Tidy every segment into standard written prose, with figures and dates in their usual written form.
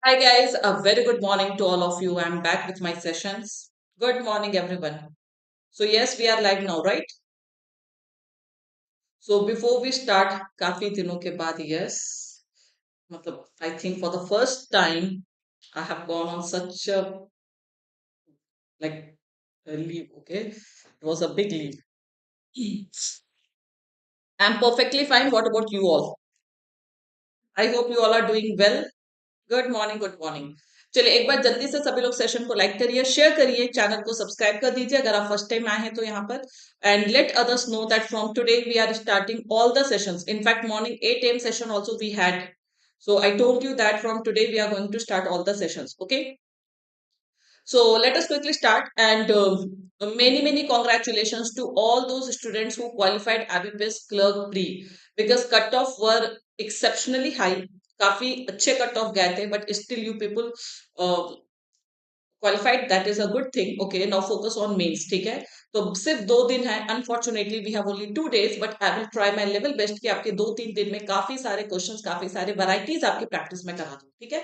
Hi guys, a very good morning to all of you. I'm back with my sessions. Good morning everyone. So yes, we are live now, right? So before we start, काफी दिनों के बाद yes, मतलब I think for the first time I have gone on such a like a leave. Okay, it was a big leave. I'm perfectly fine. What about you all? I hope you all are doing well. Good morning good morning. चलिए एक बार जल्दी से सभी लोग session को like करिए, share करिए, channel को सब्सक्राइब कर दीजिए अगर आप फर्स्ट टाइम आए हैं तो यहाँ पर। And let others know that from today we are starting all the sessions. In fact morning 8 a.m. session also we had. So I told you that from today we are going to start all the sessions. Okay. So let us quickly start and many congratulations to all those students who qualified Ibps Clerk Pre because cutoff were exceptionally high. काफी अच्छे cut off गए थे but still you people qualified that is a good thing okay now focus on mains ठीक है तो सिर्फ 2 दिन है unfortunately we have only 2 days but I will try my level best कि आपके 2-3 दिन में काफी सारे क्वेश्चंस काफी सारे वैरायटीज आपकी प्रैक्टिस में करा दूं ठीक है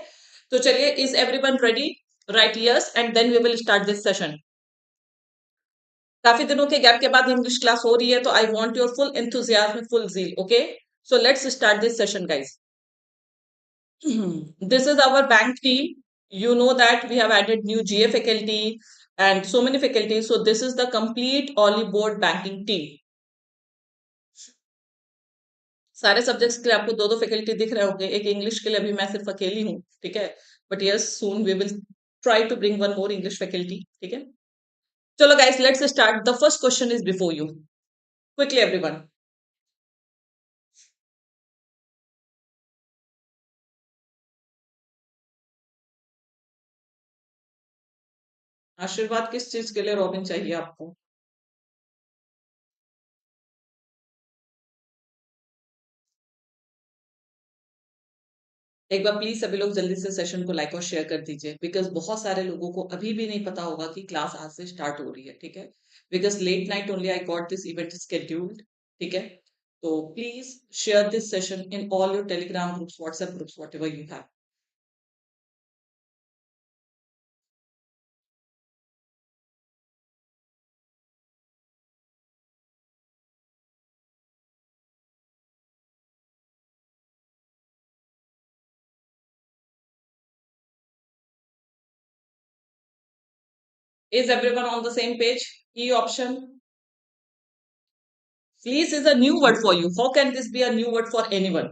तो चलिए is everyone ready right yes and then we will start this session काफी दिनों के गैप के बाद इंग्लिश क्लास हो रही है तो I want your full enthusiasm full zeal okay so let's start this session guys this is our bank team. You know that we have added new GA faculty and so many faculties. So this is the complete Oliveboard banking team. सारे subjects के लिए आपको दो दो faculty दिख रहे होंगे एक इंग्लिश के लिए अभी मैं सिर्फ अकेली हूँ ठीक है but yes soon we will try to bring one more English faculty ठीक है चलो guys let's start the first question is before you quickly everyone आशीर्वाद किस चीज के लिए रॉबिन चाहिए आपको एक बार प्लीज सभी लोग जल्दी से सेशन को लाइक और शेयर कर दीजिए बिकॉज बहुत सारे लोगों को अभी भी नहीं पता होगा कि क्लास आज से स्टार्ट हो रही है ठीक है because late night only I got this event scheduled ठीक है तो please share this session in all your Telegram groups WhatsApp groups what ever you have is everyone on the same page E option fleece is a new word for you how can this be a new word for anyone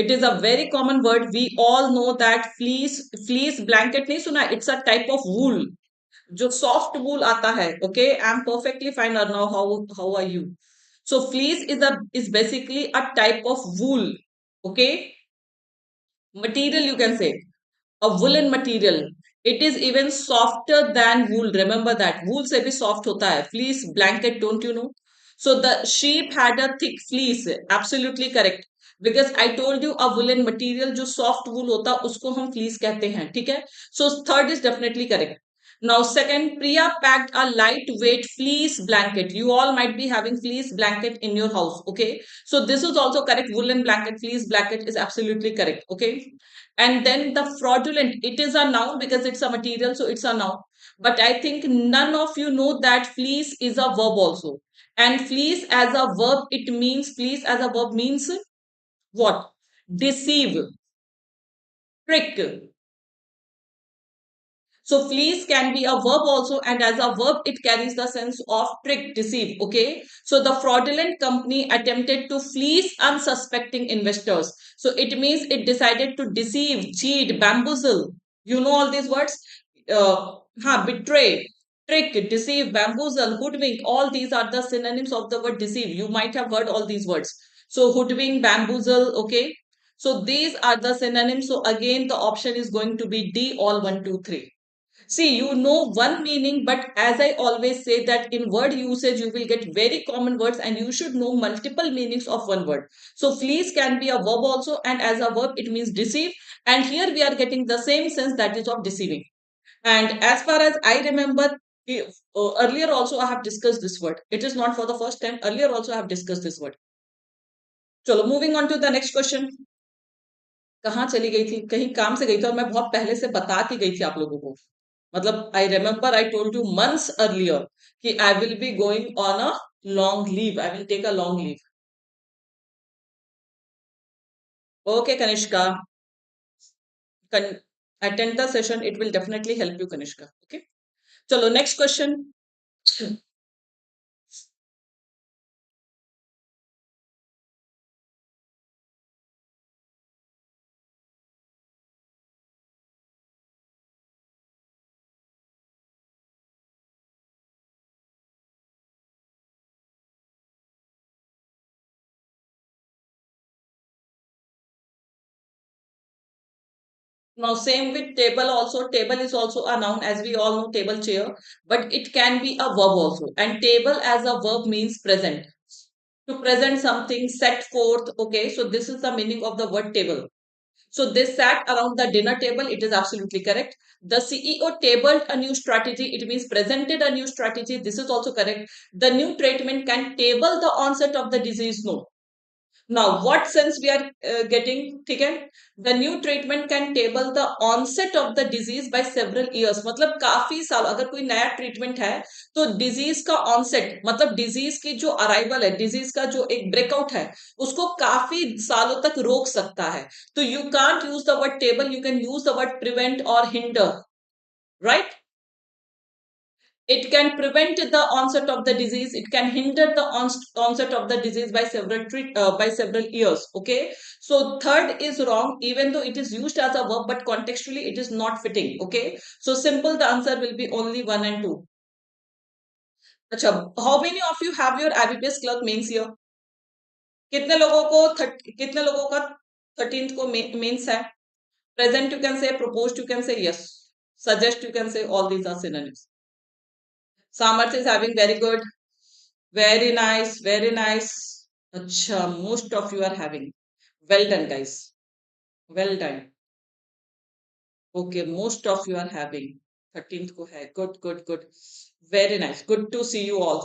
it is a very common word we all know that fleece blanket नहीं सुना it's a type of wool जो soft wool आता है okay I am perfectly fine now how are you so fleece is basically a type of wool okay material you can say a woolen material it is even softer than wool remember that wool से भी soft होता है fleece blanket don't you know so the sheep had a thick fleece absolutely correct because I told you a woolen material जो soft wool होता है उसको हम fleece कहते हैं ठीक है so third is definitely correct now second Priya packed a lightweight fleece blanket you all might be having fleece blanket in your house okay so this is also correct woolen blanket fleece blanket is absolutely correct okay and then the fraudulent it is a noun because it's a material so it's a noun but I think none of you know that fleece is a verb also and fleece as a verb it means fleece as a verb means what deceive trick so fleece can be a verb also and as a verb it carries the sense of trick deceive okay so the fraudulent company attempted to fleece unsuspecting investors so it means it decided to deceive cheat bamboozle you know all these words betray trick deceive bamboozle hoodwink all these are the synonyms of the word deceive you might have heard all these words so hoodwink bamboozle okay so these are the synonyms so again the option is going to be D all 1 2 3 see, you know one meaning, but as I always say that in word usage, you will get very common words and you should know multiple meanings of one word. So, fleece can be a verb also and as a verb, it means deceive. And here we are getting the same sense that is of deceiving. And as far as I remember, earlier also I have discussed this word. It is not for the first time. Earlier also I have discussed this word. So, moving on to the next question. कहाँ चली गई थी? कहीं काम से गई थी और मैं बहुत पहले से बता के गई थी आप लोगों को। मतलब I remember I told you months earlier कि I will be going on a long leave, I will take a long leave. Okay Kanishka, attend the session, it will definitely help you Kanishka. Okay, चलो next question. Now same with table also. Table is also a noun, as we all know, table chair, but it can be a verb also. And table as a verb means present. To present something, set forth. Okay, so this is the meaning of the word table. So they sat around the dinner table. It is absolutely correct. The CEO tabled a new strategy. It means presented a new strategy. This is also correct. The new treatment can table the onset of the disease. No. Now, what sense we are getting? ठीक है, the new treatment can table the onset of the disease by several years. मतलब काफी साल, अगर कोई नया treatment है तो डिजीज का ऑनसेट मतलब डिजीज की जो अराइवल है, डिजीज का जो एक ब्रेकआउट है, उसको काफी सालों तक रोक सकता है. तो you can't use the word table, you can use the word prevent और hinder, right? It can prevent the onset of the disease. It can hinder the onset of the disease by by several years. Okay. So third is wrong, even though it is used as a verb, but contextually it is not fitting. Okay. So simple, the answer will be only one and two. अच्छा, how many of you have your Ibps clerk mains here? कितने लोगों का 13th को mains है? Present you can say, proposed you can say, yes. Suggest you can say, all these are synonyms. Samarth is having very good. Very nice, very nice. Acha, most of you are having. Well done, guys. Well done. Okay, most of you are having. 13th को है. Good, good, good. Very nice. Good to see you all.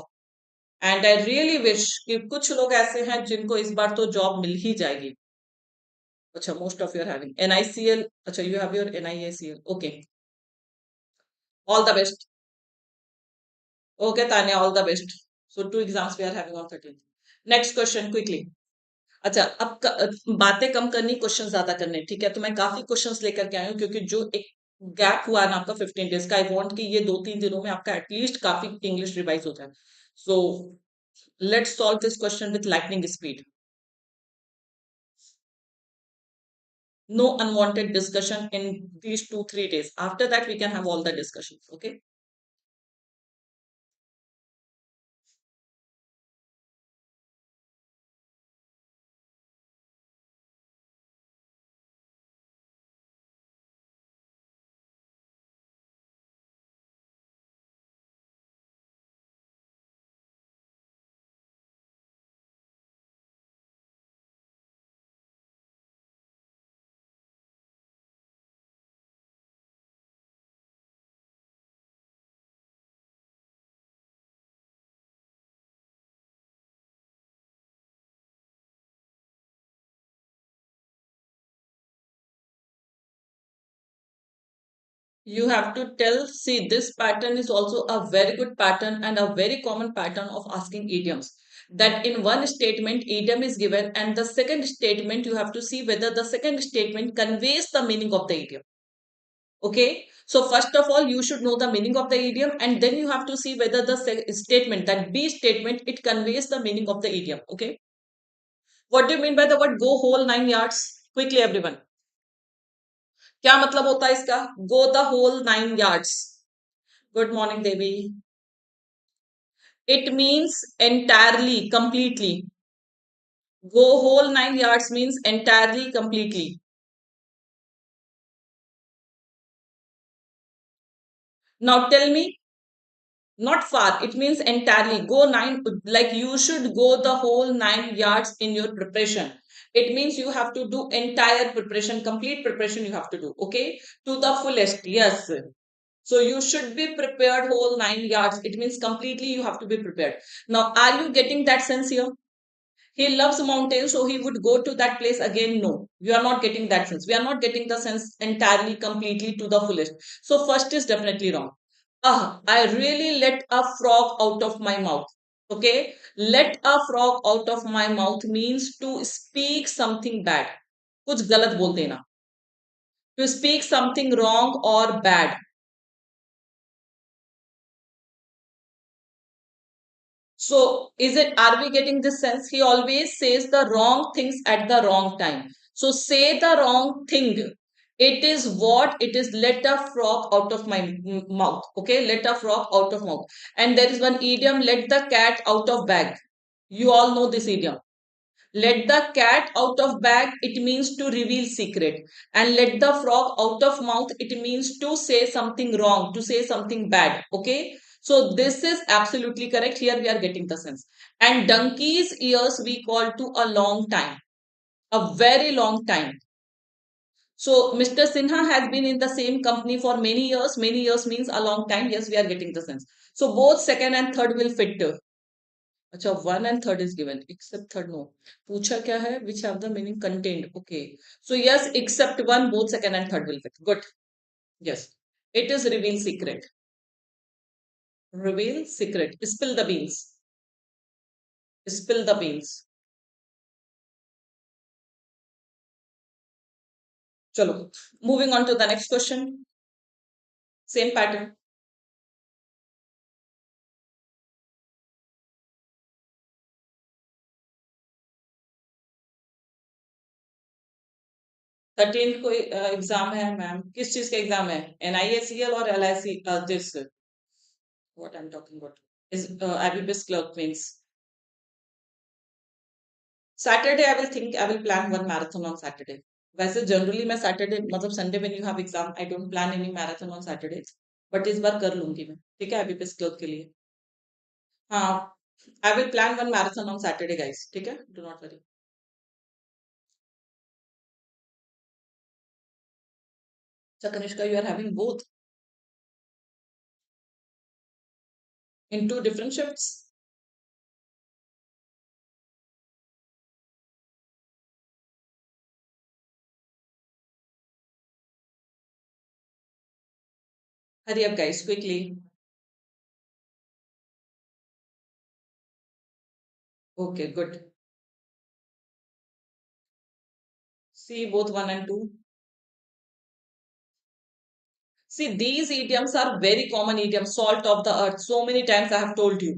And I really wish कि कुछ लोग ऐसे हैं जिनको इस बार तो जॉब मिल ही जाएगी. अच्छा, most of you are having. NICL. अच्छा, you have your NICL. Okay. All the best. Okay, Tanya, all the best. So two exams we are having on 13th. Next question, quickly. अच्छा, अब बातें कम करनी, question ज्यादा करने. ठीक है, तो मैं काफी क्वेश्चंस लेकर के आई हूँ क्योंकि जो एक गैप हुआ है ना आपका 15 डेज का, आई वांट कि ये 2-3 दिनों में आपका एटलीस्ट काफी इंग्लिश रिवाइज हो जाए. So let's solve this question with lightning speed. No unwanted discussion in these 2-3 days. After that we can have all the discussions. Okay. You have to tell, see, this pattern is also a very good pattern and a very common pattern of asking idioms. That in one statement, idiom is given, and the second statement, you have to see whether the second statement conveys the meaning of the idiom. Okay. So, first of all, you should know the meaning of the idiom, and then you have to see whether the statement, that B statement, it conveys the meaning of the idiom. Okay. What do you mean by the word go whole 9 yards? Quickly, everyone. क्या मतलब होता है इसका? Go the whole 9 yards. Good morning, Devi. It means entirely, completely. Go whole 9 yards means entirely, completely. Now tell me, not far. It means entirely. Go nine, like you should go the whole 9 yards in your preparation. It means you have to do entire preparation, complete preparation you have to do. Okay. To the fullest. Yes. So you should be prepared whole 9 yards. It means completely you have to be prepared. Now, are you getting that sense here? He loves mountains, so he would go to that place again. No, we are not getting that sense. We are not getting the sense entirely, completely to the fullest. So first is definitely wrong. I really let a frog out of my mouth. Okay, let a frog out of my mouth means to speak something bad. कुछ गलत बोल देना. To speak something wrong or bad. So, is it, are we getting this sense? He always says the wrong things at the wrong time. So, say the wrong thing. It is what it is. Let a frog out of my mouth. Okay, let a frog out of mouth. And there is one idiom, let the cat out of bag. You all know this idiom. Let the cat out of bag, it means to reveal secret. And let the frog out of mouth, it means to say something wrong, to say something bad. Okay. So this is absolutely correct. Here we are getting the sense. And donkey's ears we call to a long time, a very long time. So Mr. Sinha has been in the same company for many years. Many years means a long time. Yes, we are getting the sense. So both second and third will fit. अच्छा, one and third is given except third no. पूछा क्या है, which have the meaning contained. Okay, so yes, except one, both second and third will fit. Good. Yes, it is reveal secret. Reveal secret. Spill the beans. Spill the beans. चलो, moving on to the next question. Same pattern. 13 को exam है ma'am. किस चीज का exam है? NISEL और LIC? This what I am talking about is IBPS clerk means. Saturday I will think, I will plan one marathon on Saturday. वैसे generally मैं Saturday मतलब Sunday when you have exam I don't plan any marathon on Saturday, but इस बार कर लूंगी मैं. ठीक है, IBPS clerk के लिए. हाँ, I will plan one marathon on Saturday guys. ठीक है, डू नॉट वरी. अच्छा Kanishka, you are having both in two different shifts. Hurry up guys, quickly. Okay, good. See both one and two. See, these idioms are very common idioms. Salt of the earth. So many times I have told you.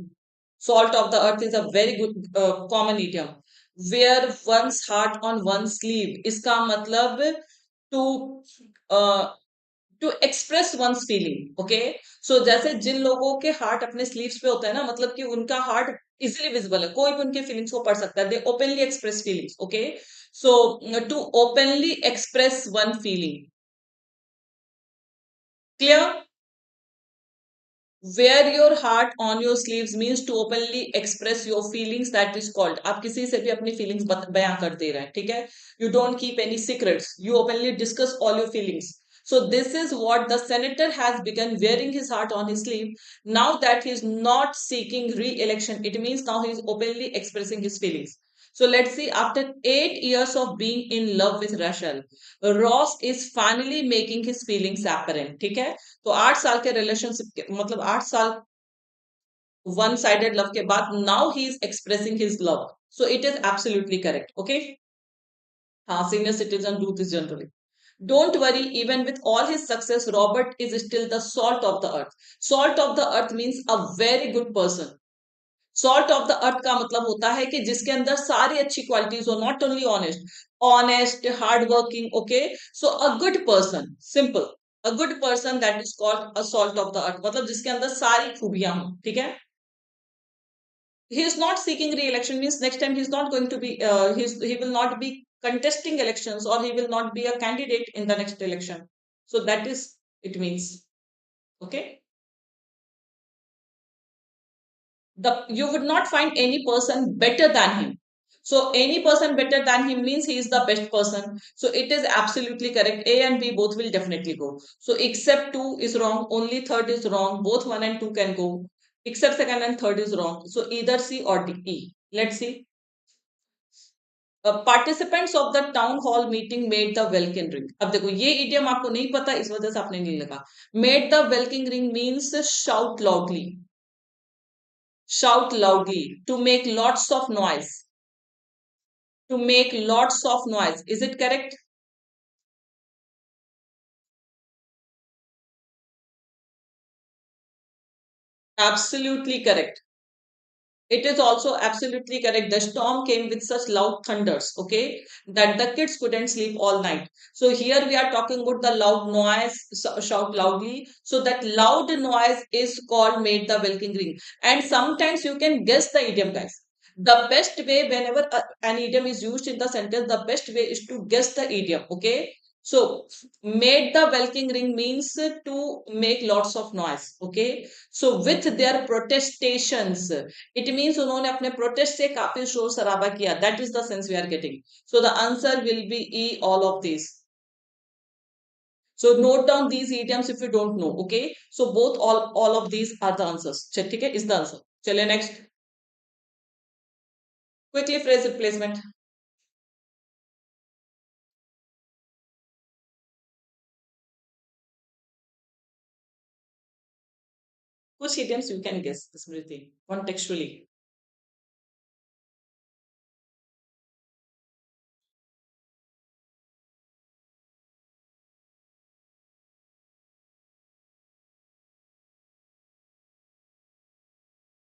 Salt of the earth is a very good common idiom. Wear one's heart on one's sleeve. इसका मतलब to uh, to express one's feeling. Okay. So जैसे जिन लोगों के heart अपने sleeves पे होता है ना, मतलब कि उनका heart easily visible है. कोई भी उनके feelings को पढ़ सकता है. They openly express feelings. Okay. So to openly express one feeling. Clear? Wear your heart on your sleeves means to openly express your feelings. That is called. आप किसी से भी अपनी feelings बयां कर दे रहे हैं, ठीक है? You don't keep any secrets. You openly discuss all your feelings. So this is what the senator has begun wearing his heart on his sleeve. Now that he is not seeking re-election, it means now he is openly expressing his feelings. So let's see, after 8 years of being in love with Rachel, Ross is finally making his feelings apparent. ठीक है? तो 8 साल के relationship के मतलब 8 साल one sided love के बाद now he is expressing his love. So it is absolutely correct. Okay. हाँ, senior citizen do this generally. Don't worry, even with all his success, Robert is still the salt of the earth. Salt of the earth means a very good person. Salt of the earth का मतलब होता है कि जिसके अंदर सारी अच्छी qualities हो. Not only honest, hard working. Okay. So a good person, simple. A good person that is called a salt of the earth, मतलब जिसके अंदर सारी खूबियां हो. ठीक है. He is not seeking re-election means next time he is not going to be he will not be contesting elections, or he will not be a candidate in the next election. So that is it means. Okay. You would not find any person better than him. So any person better than him means he is the best person. So it is absolutely correct. A and B both will definitely go. So except 2 is wrong. Only third is wrong. Both 1 and 2 can go. Except second and third is wrong. So either C or D, E. Let's see. Participants of the town hall meeting made the welkin ring. अब देखो ये idiom आपको नहीं पता, इस वजह से आपने नहीं लगा. Made the welkin ring means shout loudly. Shout loudly, to make lots of noise. To make lots of noise. Is it correct? Absolutely correct. It is also absolutely correct. The storm came with such loud thunders, okay, that the kids couldn't sleep all night. So here we are talking about the loud noise, shout loudly. So that loud noise is called made the welkin ring. And sometimes you can guess the idiom, guys. The best way, whenever an idiom is used in the sentence, the best way is to guess the idiom, okay? So made the welkin ring means to make lots of noise, okay? So with their protestations, it means उन्होंने अपने protest से काफी शोर शराबा किया. That is the sense we are getting. So the answer will be E, all of these. So note down these idioms if you don't know. Okay. So both all of these are the answers. ठीक है, is the answer. चलिए next. Quickly phrase replacement. कुछ idioms you can guess. Smriti. Contextually.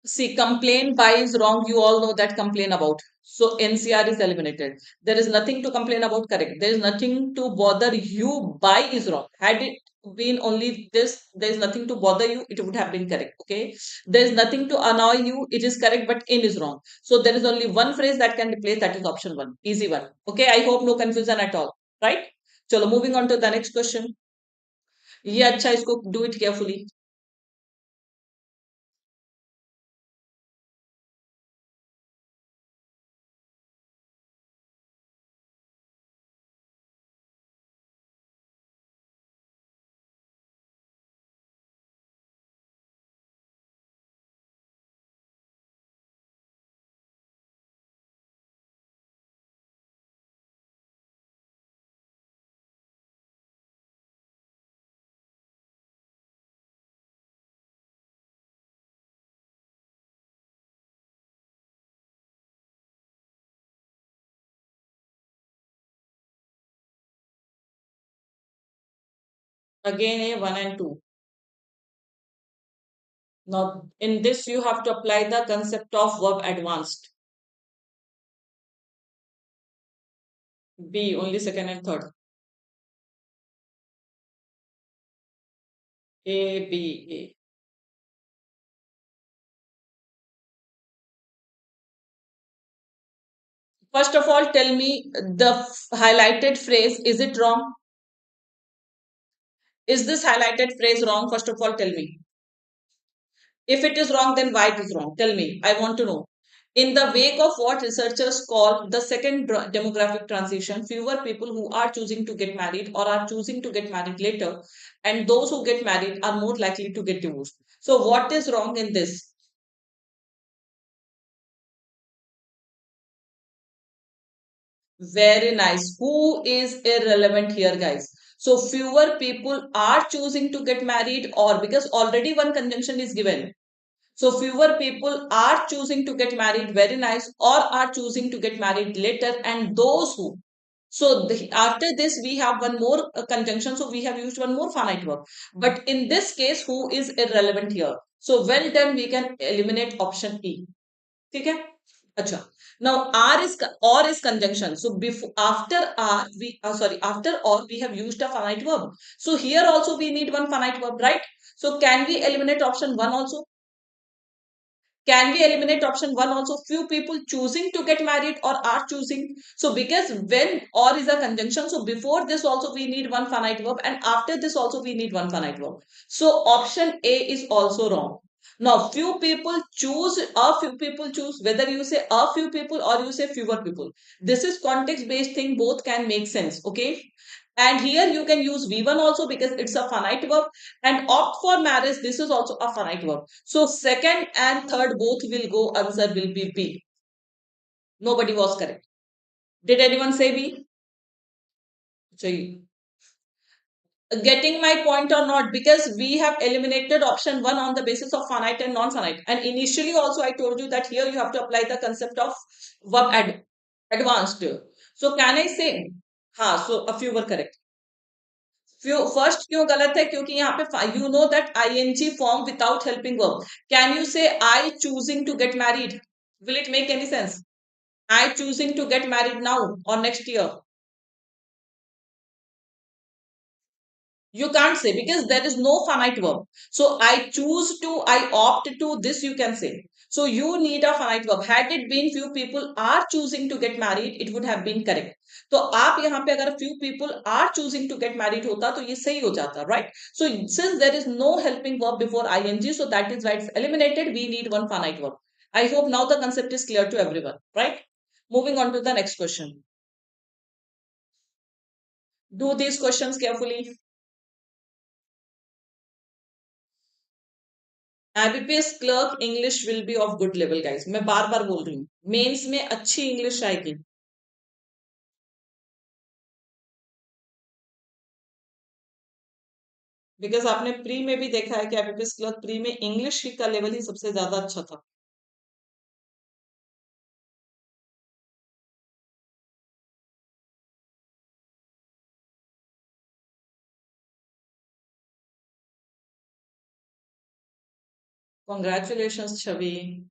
See, complain by is wrong. You all know that complain about. So NCR is eliminated. There is nothing to complain about, correct. There is nothing to bother you by is wrong. Had it been only this, there is nothing to bother you, it would have been correct. Okay. There is nothing to annoy you, it is correct, but in is wrong. So there is only one phrase that can replace, that is option one. Easy one. Okay. I hope no confusion at all. Right? Chalo, moving on to the next question. ये अच्छा, इसको do it carefully. Again, A, 1 and 2. Now, in this, you have to apply the concept of verb advanced. B, only second and third. A, B, A. First of all, tell me the highlighted phrase, is it wrong? Is this highlighted phrase wrong? First of all, tell me. If it is wrong, then why it is wrong? Tell me. I want to know. In the wake of what researchers call the second demographic transition, fewer people who are choosing to get married or are choosing to get married later, and those who get married are more likely to get divorced. So, what is wrong in this? Very nice. Who is irrelevant here, guys? So, fewer people are choosing to get married, or because already one conjunction is given. So fewer people are choosing to get married, very nice, or are choosing to get married later, and those who. So after this, we have one more conjunction. So we have used one more finite verb. But in this case, who is irrelevant here? So well done, we can eliminate option E. Okay? Acha. Now R is or is conjunction. So before after R we sorry after or we have used a finite verb. So here also we need one finite verb, right? So can we eliminate option one also? Can we eliminate option one also? Few people choosing to get married or are choosing. So because when or is a conjunction, so before this also we need one finite verb and after this also we need one finite verb. So option A is also wrong. Now few people choose, a few people choose, whether you say a few people or you say fewer people. This is context based thing, both can make sense. Okay. And here you can use V1 also because it's a finite verb, and opt for marriage. This is also a finite verb. So second and third both will go. Answer will be B. Nobody was correct. Did anyone say B? So getting my point or not, because we have eliminated option 1 on the basis of finite and non-finite, and initially also I told you that here you have to apply the concept of verb advanced. So can I say, हाँ, so a few were correct. few first क्यों गलत है, क्योंकि यहाँ पे you know that ing form without helping verb. Can you say I choosing to get married? Will it make any sense? I choosing to get married now or next year? You can't say, because there is no finite verb. So I choose to, I opt to, this you can say. So you need a finite verb. Had it been few people are choosing to get married, it would have been correct. तो आप यहाँ पे अगर few people are choosing to get married होता तो ये सही हो जाता, right? So since there is no helping verb before ing, so that is why it's eliminated. We need one finite verb. I hope now the concept is clear to everyone, right? Moving on to the next question. Do these questions carefully. IBPS clerk English will be of good level, guys. मैं बार बार बोल रही हूँ, mains में अच्छी English आएगी. Because आपने pre में भी देखा है कि IBPS क्लर्क प्री में इंग्लिश का लेवल ही सबसे ज्यादा अच्छा था. Congratulations, Chavi.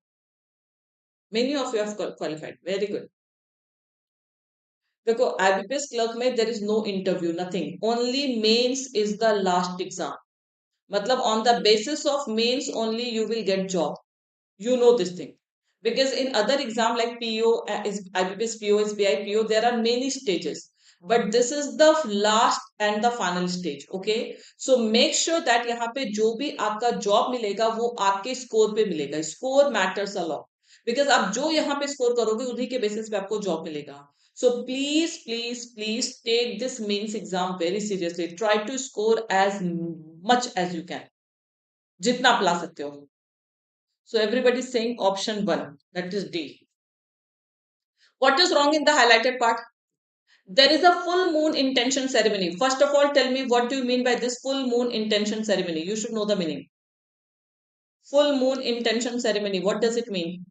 Many of you have qualified. Very good. देखो IBPS क्लर्क में there is no interview, nothing. Only mains is the last exam. मतलब on the basis of mains only you will get job. You know this thing, because in other exam like PO, is IBPS PO, SBI PO, there are many stages, but this is the last and the final stage. Okay, so make sure that यहाँ पे जो भी आपका job मिलेगा वो आपके score पे मिलेगा. Score matters a lot, because आप जो यहाँ पे स्कोर करोगे उन्हीं के बेसिस पे आपको जॉब मिलेगा. So please, please, please take this mains exam very seriously. Try to score as much as you can, जितना आप ला सकते हो. So everybody is saying option 1, that is D. What is wrong in the highlighted part? There is a full moon intention ceremony. First of all, tell me what do you mean by this full moon intention ceremony? You should know the meaning. Full moon intention ceremony. What does it mean?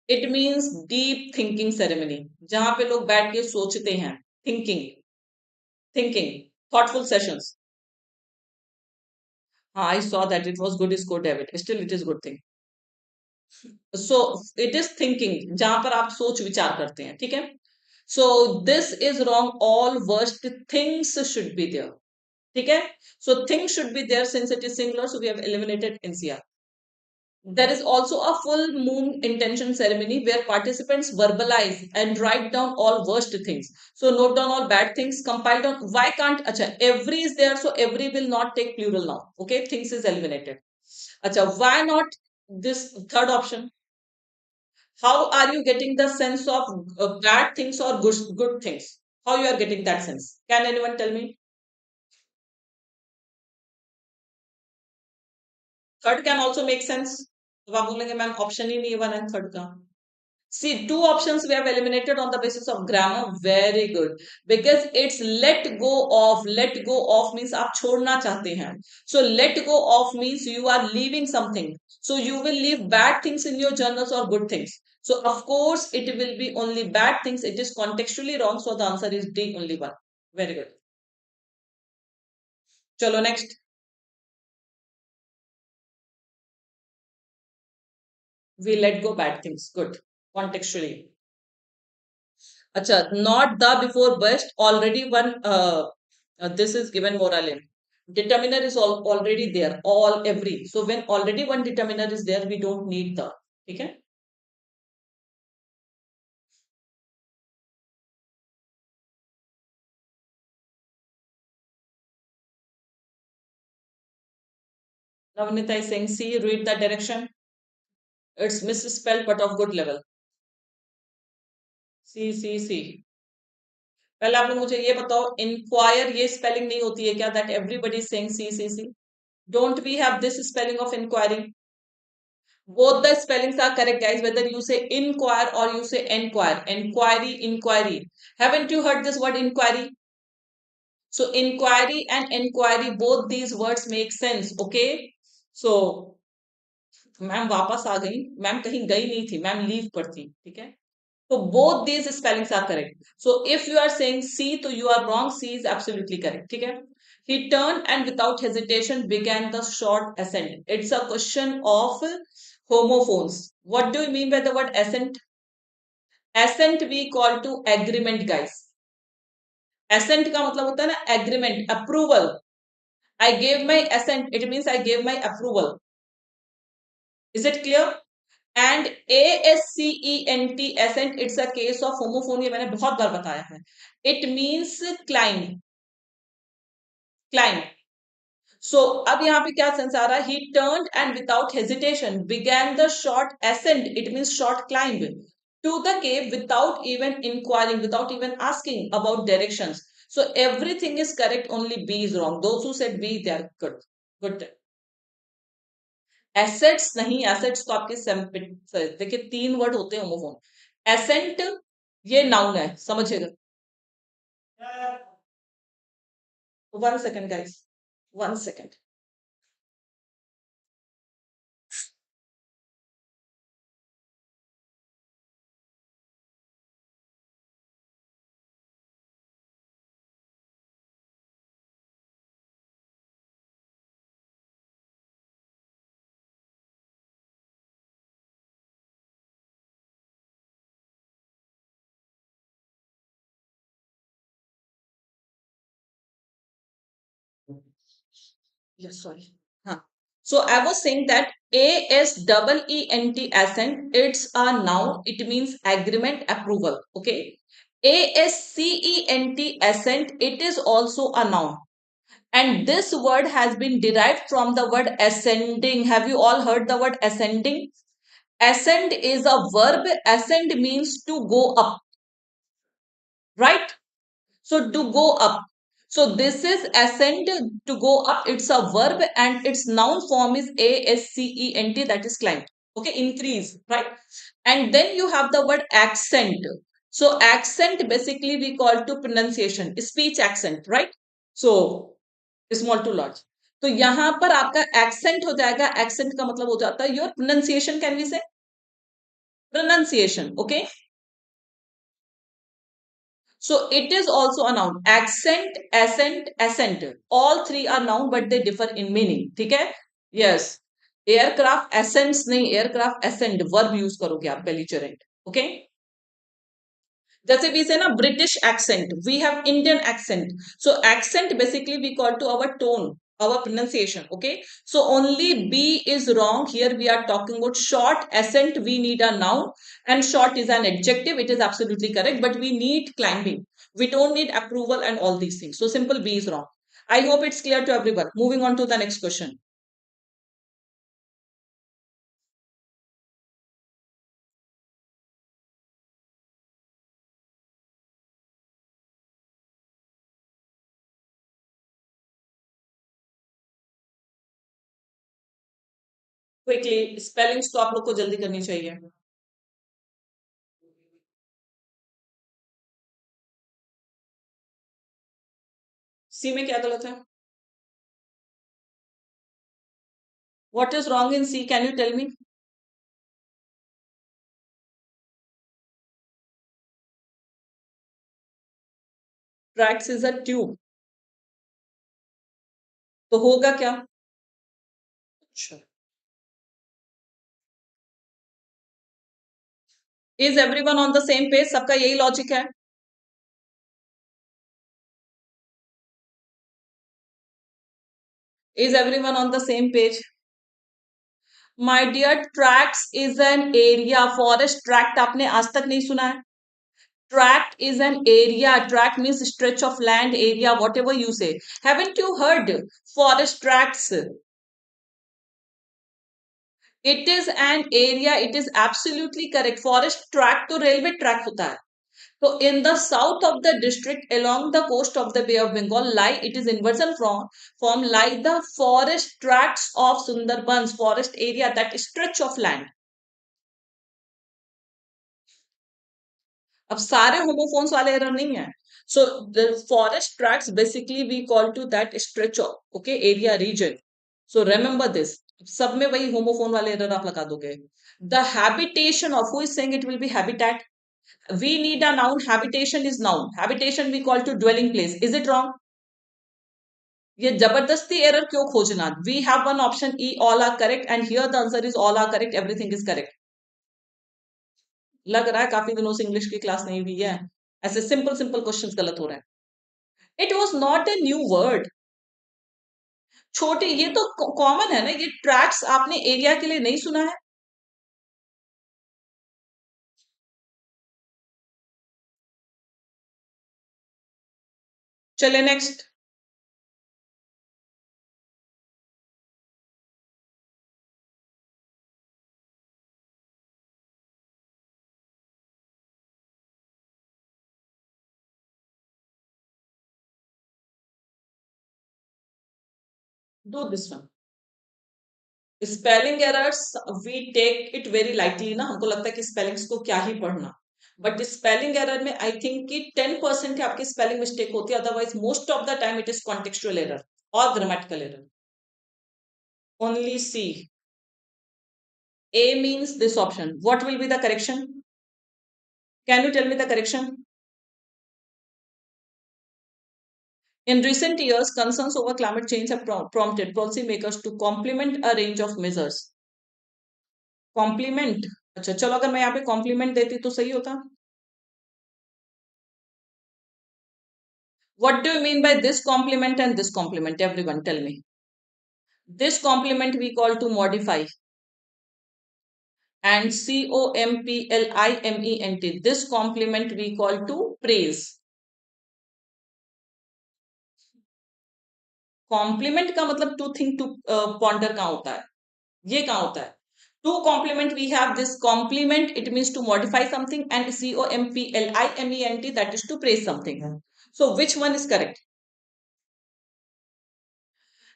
It means deep thinking ceremony. जहाँ पे लोग बैठ के सोचते हैं. Thinking. Thoughtful sessions. I saw that it was good score, David. Still, it is good thing. So it is thinking, जहां पर आप सोच विचार करते हैं, ठीक है. So this is wrong. All worst things should be there, ठीक है. So things should be there, since it is singular, so we have eliminated NCR. There is also a full moon intention ceremony where participants verbalize and write down all worst things. So note down all bad things, compile down. Why can't, acha, every is there, so every will not take plural now. Okay, things is eliminated. Acha, why not this third option? How are you getting the sense of bad things or good things? How you are getting that sense? Can anyone tell me? Third can also make sense. तो आप बोलेंगे ma'am option ही नहीं है one and third का. See, two options we have eliminated on the basis of grammar. Very good. Because it's let go of. Let go of means आप छोड़ना चाहते हैं. So let go of means you are leaving something. So you will leave bad things in your journals or good things. So of course it will be only bad things. It is contextually wrong. So the answer is D, only one. Very good. Chalo next. We let go bad things. Good. Contextually. Acha, not the before best. Already one. This is given moral in. Determiner is already there. All every. So when already one determiner is there, we don't need the. Okay. Navnita is saying C. Read the direction. It's misspelled but of good level. C C C. पहले आप लोग मुझे ये बताओ, inquire ये spelling नहीं होती है क्या? That everybody saying C C C. Don't we have this spelling of inquiring? Both the spellings are correct, guys, whether you say inquire or you say enquire. Enquiry, inquiry. Haven't you heard this word inquiry? So inquiry and enquiry, both these words make sense. Okay. So ma'am वापस आ गई, ma'am कहीं गई नहीं थी, ma'am leave पर थी, ठीक है. So both these spellings are correct. So if you are saying C, so you are wrong. C is absolutely correct. ठीक है. He turned and without hesitation began the short ascent. It's a question of homophones. What do you mean by the word ascent? Ascent we call to agreement, guys. Assent का मतलब होता है ना agreement, approval. I gave my assent. It means I gave my approval. Is it clear? And ASCENT ascent it's a case of homophone, ये मैंने बहुत बार बताया है. It means climb. Climb. So अब यहाँ पे क्या सेंस आ रहा है? He turned and without hesitation began the short ascent. It means short climb to the cave without even inquiring, without even asking about directions. So everything is correct, only B is wrong. Those who said B, they are good. Good. Assets नहीं, assets तो आपके देखिए तीन word होते हैं homophone. Accent ये noun है, समझिएगा. 1 second guys, 1 second. Yes, sorry. Huh. So I was saying that ASEENT assent, it's a noun. It means agreement, approval. Okay. ASCENT assent, it is also a noun. And this word has been derived from the word ascending. Have you all heard the word ascending? Ascend is a verb. Ascend means to go up. Right? So to go up. So this is ascend, to go up. It's a verb and its noun form is ASCENT, that is climb. Okay, increase, right? And then you have the word accent. So accent basically we call to pronunciation, speech accent, right? So small to large. तो यहाँ पर आपका accent हो जाएगा. Accent का मतलब हो जाता है your pronunciation, can we say? Pronunciation, okay? So it is also a noun. Accent, accent, accent. All three are noun, but they differ in meaning. ठीक है? Yes. Aircraft ascents नहीं, aircraft ascend. Verb use करोगे आप belligerent. Okay? जैसे we say ना British accent, we have Indian accent. So accent basically we call to our tone, our pronunciation. Okay, so only B is wrong. Here we are talking about short accent. We need a noun and short is an adjective. It is absolutely correct, but we need climbing. We don't need approval and all these things. So simple B is wrong. I hope it's clear to everyone. Moving on to the next question. Quickly, spellings तो आप लोग को जल्दी करनी चाहिए. सी में क्या गलत है? What is wrong in C? Can you tell me? Tracks is a tube. तो होगा क्या? Sure. Is everyone on the same page? सबका यही लॉजिक है? Is everyone on the same page? My dear, tracts is an area. Forest tract आपने आज तक नहीं सुना है? Tract is an area. Tract means stretch of land, area, whatever you say. Haven't you heard forest tracts? It is an area. It is absolutely correct. Forest track तो railway track होता है. So in the south of the district along the coast of the Bay of Bengal lie, it is inversion form lie the forest tracts of Sundarbans, forest area, that stretch of land. अब सारे homophones वाले error नहीं है. So the forest tracts basically we call to that stretch of okay area region. So remember this. सब में वही homophone वाले error आप लगा दोगे. The habitation of, who is saying it will be habitat? We need a noun. Habitation is noun. Habitation we call to dwelling place. Is it wrong? ये जबरदस्ती error क्यों खोजना? We have one option E, all are correct, and here the answer is all are correct, everything is correct. लग रहा है काफी दिनों से इंग्लिश की क्लास नहीं हुई है, ऐसे सिंपल सिंपल क्वेश्चंस गलत हो रहे हैं. It was not a new word. छोटे, ये तो कॉमन है ना, ये ट्रैक्स आपने एरिया के लिए नहीं सुना है. चले next. Do this one. Spelling errors we take it very lightly ना, हमको लगता है कि स्पेलिंग्स को क्या ही पढ़ना. बट स्पेलिंग एरर में आई थिंक कि 10% की आपकी स्पेलिंग मिस्टेक होती है, otherwise most of the time it is contextual error और grammatical error. Only C. A means this option. What will be the correction? Can you tell me the correction? In recent years, concerns over climate change have prompted policymakers to complement a range of measures. Complement? अच्छा चलो, अगर मैं यहाँ पे compliment देती तो सही होता. What do you mean by this complement and this complement? Everyone tell me. This complement we call to modify, and COMPLIMENT. This complement we call to praise. Compliment का मतलब टू थिंक टू पॉन्डर कहाँ होता है, ये कहाँ होता है. To complement we have this compliment, it means to modify something, and COMPLIMENT, that is to praise something. So which one is correct?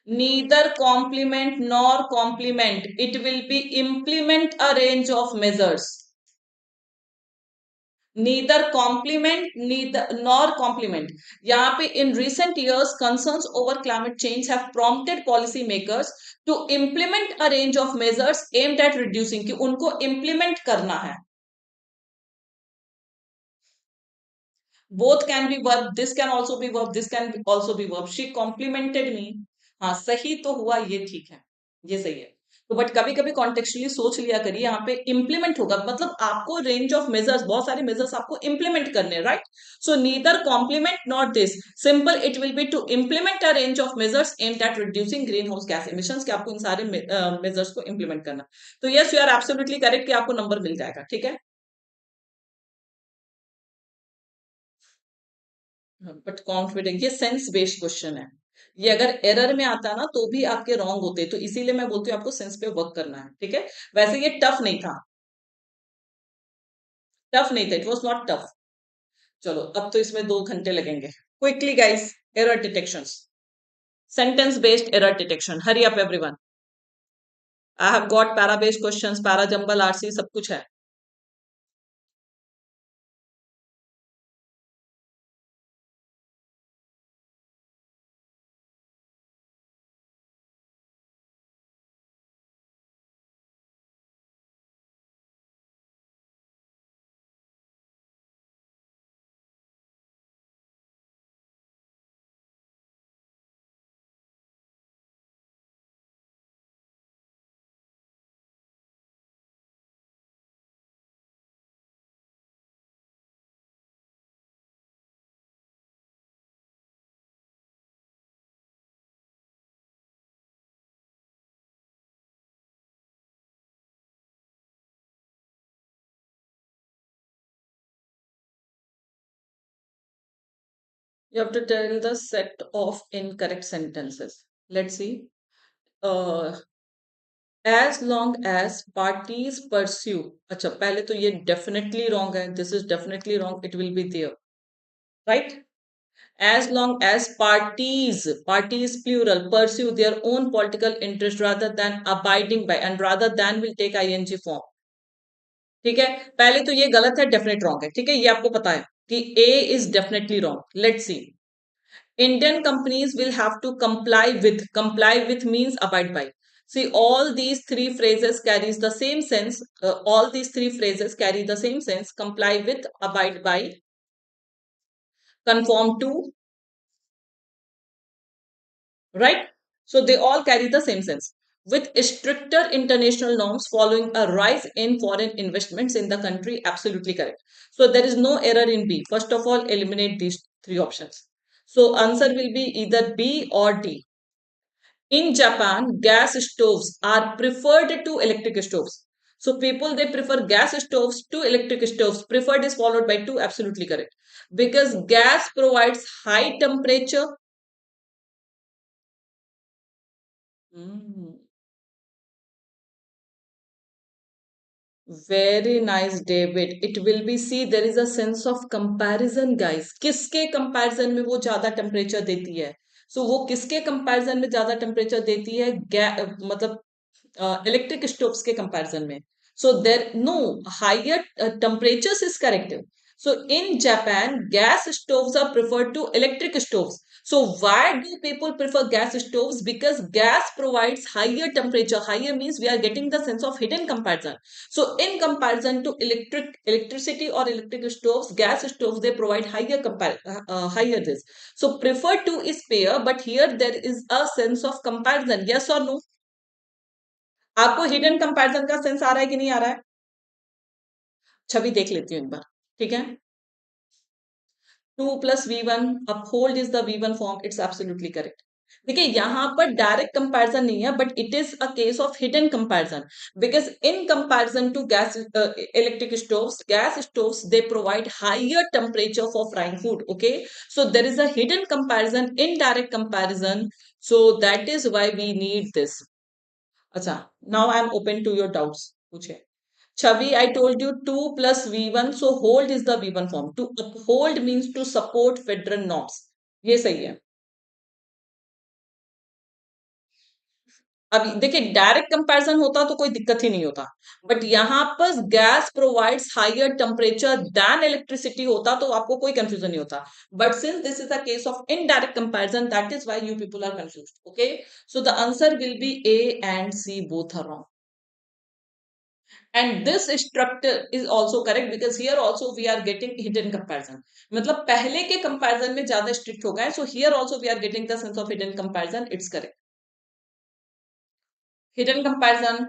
neither complement nor complement, it will be implement a range of measures. neither complement neither nor complement. यहाँ पे in recent years concerns over climate change have prompted policy makers to implement a range of measures aimed at reducing, कि उनको implement करना है. both can be verb, this can also be verb, this can also be verb. She complimented me. हाँ सही तो हुआ, ये ठीक है, ये सही है. तो बट कभी कभी कॉन्टेक्चुअली सोच लिया करिए, यहाँ पे इंप्लीमेंट होगा मतलब आपको रेंज ऑफ मेजर्स, बहुत सारे मेजर्स आपको इंप्लीमेंट करने, right. So neither complement not this, simple it will be to implement a range of measures aimed at reducing greenhouse gas emissions, कि आपको इन सारे मेजर्स को इंप्लीमेंट करना. तो yes, you are absolutely correct कि आपको नंबर मिल जाएगा, ठीक है. बट कॉन्फिडेंट, ये सेंस बेस्ड क्वेश्चन है. ये अगर एरर में आता ना तो भी आपके रॉन्ग होते, तो इसीलिए मैं बोलती हूँ आपको सेंस पे वर्क करना है, ठीक है. वैसे ये टफ नहीं था, टफ नहीं था, इट वॉज नॉट टफ. चलो अब तो इसमें 2 घंटे लगेंगे. Quickly guys, error detection, sentence based error detection, hurry up everyone. I have got para based questions, para jumble RC सब कुछ है. You have to tell the set of incorrect sentences. Let's see. as long as parties pursue. अच्छा, पहले तो ये definitely wrong है. This is definitely wrong. It will be there, right? As long as parties plural, pursue their own political interest rather than abiding by, and rather than will take ing form. ठीक है, पहले तो ये गलत है, definite wrong है. ठीक है, ये आपको पता है कि A is definitely wrong. Let's see. Indian companies will have to comply with. Comply with means abide by. See, all these three phrases carries the same sense. All these three phrases carry the same sense. Comply with, abide by, conform to, right? So they all carry the same sense. With stricter international norms following a rise in foreign investments in the country, absolutely correct. So there is no error in B. First of all, eliminate these three options. So answer will be either B or D. In Japan, gas stoves are preferred to electric stoves. So people, they prefer gas stoves to electric stoves. Preferred is followed by 2, absolutely correct. Because gas provides high temperature. Mm. Very nice, David. It will be, see, there is a sense of comparison, guys. किसके comparison में वो ज्यादा temperature देती है? So वो किसके comparison में ज्यादा temperature देती है? मतलब electric stoves के comparison में. So there, no, higher temperatures is correct. So in Japan, gas stoves are preferred to electric stoves. So why do people prefer gas stoves? Because gas provides higher temperature. Higher means we are getting the sense of hidden comparison. So in comparison to electricity or electric stoves, gas stoves, they provide higher this. So preferred to is pair, but here there is a sense of comparison. Yes or no? आपको hidden comparison का sense आ रहा है कि नहीं आ रहा है? छवि देख लेती हूँ एक बार. ठीक है, 2 plus v1 uphold is the v1 form. It's absolutely correct. देखिए यहाँ पर डायरेक्ट कंपैरिजन नहीं है, but it is a case of hidden comparison. Because in comparison to gas electric stoves, gas stoves they provide higher temperature for frying food. Okay, so there is a hidden comparison, indirect comparison. So that is why we need this. अच्छा, now I am open to your doubts. पूछे. Chavi, I told you 2 plus V1, so hold is the V1 form. To uphold means to support federal norms. ये सही है. अभी देखिए, direct comparison होता तो कोई दिक्कत ही नहीं होता, बट यहाँ पर gas provides higher temperature than electricity होता तो आपको कोई कंफ्यूजन नहीं होता. But since this is a case of indirect comparison, that is why you people are confused. Okay, so the answer will be A and C, both are wrong. And this structure is also correct because here also we are getting hidden comparison. मतलब पहले के comparison में ज्यादा strict हो गए, so here also we are getting the sense of hidden comparison. It's correct. Hidden comparison.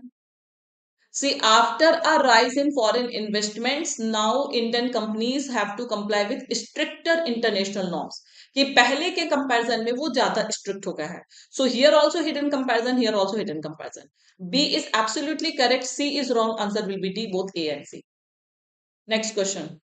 See, after a rise in foreign investments, now Indian companies have to comply with stricter international norms. कि पहले के comparison में वो ज्यादा strict हो गया है. So here also hidden comparison, here also hidden comparison. B is absolutely correct. C is wrong. Answer will be D, both A and C. Next question.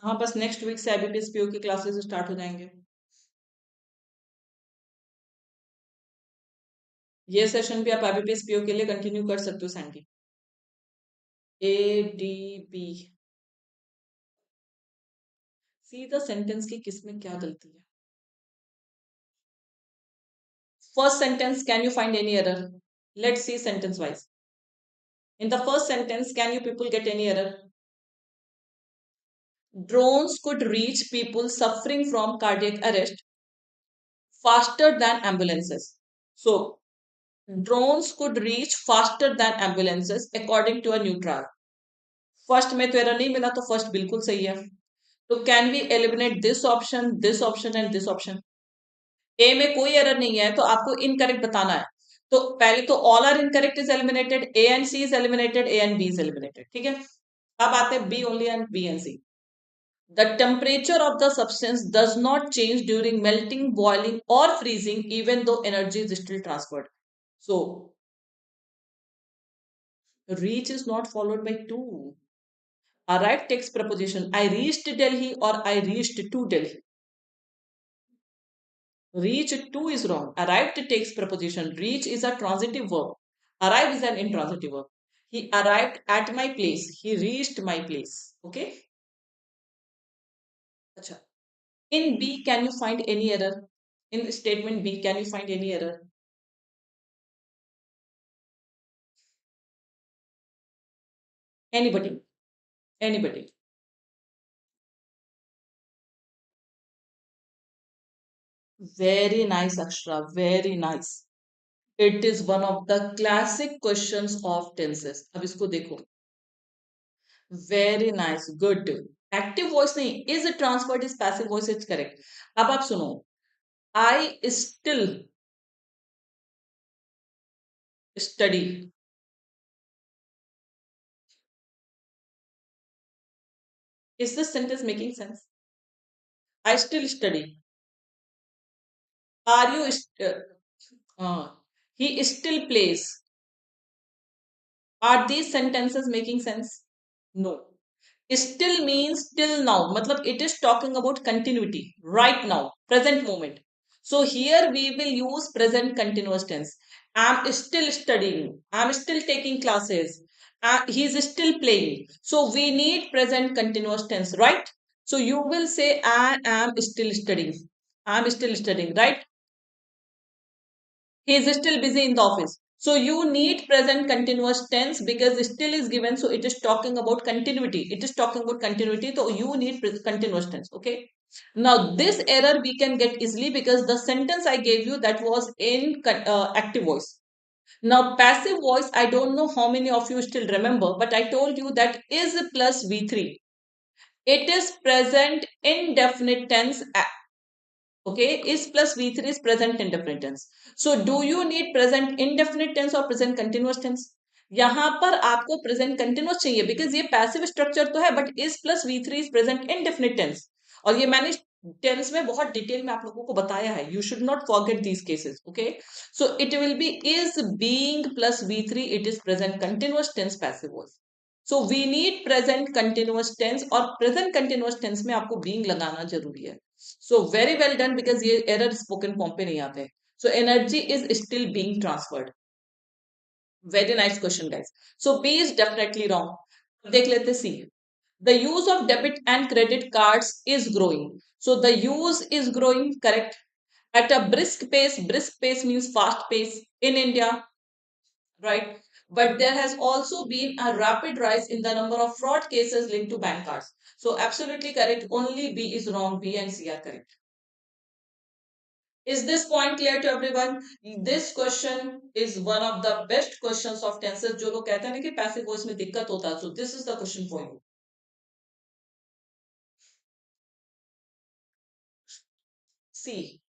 हाँ, बस नेक्स्ट वीक से आईबीपीएस पीओ की classes start हो जाएंगे. ये session भी आप IBPS PO के लिए कंटिन्यू कर सकते हो Sandy. A D B. See the sentence की किस में क्या गलती है? First sentence, can you find any error? Let's see sentence wise. In the first sentence, can you people get any error? Drones could reach people suffering from cardiac arrest faster than ambulances. So drones could reach faster than ambulances according to a new trial. First में तो error नहीं मिला, तो first बिल्कुल सही है. तो can we eliminate this option and this option? A में कोई एरर नहीं है, तो आपको इनकरेक्ट बताना है. तो पहले तो all are incorrect is eliminated, A and C is eliminated, A and B is eliminated. ठीक है, अब आते हैं B only and B and C. The temperature of the substance does not change during melting, boiling, or freezing, even though energy is still transferred. So, reach is not followed by to. Arrive takes preposition. I reached Delhi or I reached to Delhi. Reach to is wrong. Arrived takes preposition. Reach is a transitive verb. Arrive is an intransitive verb. He arrived at my place. He reached my place. Okay? Acha. In B, can you find any error? In statement B, can you find any error? Anybody? Anybody? Very nice, Akshara. Very nice. It is one of the classic questions of tenses. अब इसको देखो. Very nice. Good. Active voice नहीं. Is transferred is passive voice. It's correct. अब आप सुनो. I still study. Is this sentence making sense? I still study. Are you? He still plays. Are these sentences making sense? No. Still means till now. Matlab it is talking about continuity. Right now. Present moment. So here we will use present continuous tense. I'm still studying. I'm still taking classes. He's still playing. So we need present continuous tense, right? So you will say I am still studying. I'm still studying, right? He is still busy in the office. So you need present continuous tense because still is given. So it is talking about continuity. It is talking about continuity. So you need continuous tense. Okay. Now this error we can get easily because the sentence I gave you that was in active voice. Now passive voice, I don't know how many of you still remember, but I told you that is plus V3. It is present indefinite tense. Okay, is plus V3 is present indefinite tense. So do you need present indefinite tense or present continuous tense? यहाँ पर आपको present continuous चाहिए because ये passive structure तो है but is plus V3 is present indefinite tense. और ये मैंने tense में बहुत डिटेल में आप लोगों को बताया है. You should not forget these cases. Okay, so it will be is being plus V3. It is present continuous tense passive voice. So we need present continuous tense और present continuous tense में आपको being लगाना जरूरी है. So very well done because ये error spoken form पे नहीं आते. So energy is still being transferred. Very nice question, guys. So B is definitely wrong. देख लेते C. The use of debit and credit cards is growing. So the use is growing, correct? At a brisk pace. Brisk pace means fast pace in India, right? But there has also been a rapid rise in the number of fraud cases linked to bank cards. So absolutely correct. Only B is wrong. B and C are correct. Is this point clear to everyone? This question is one of the best questions of tenses. जो लोग कहते हैं ना कि passive voice में दिक्कत होता है, so this is the question for you. See,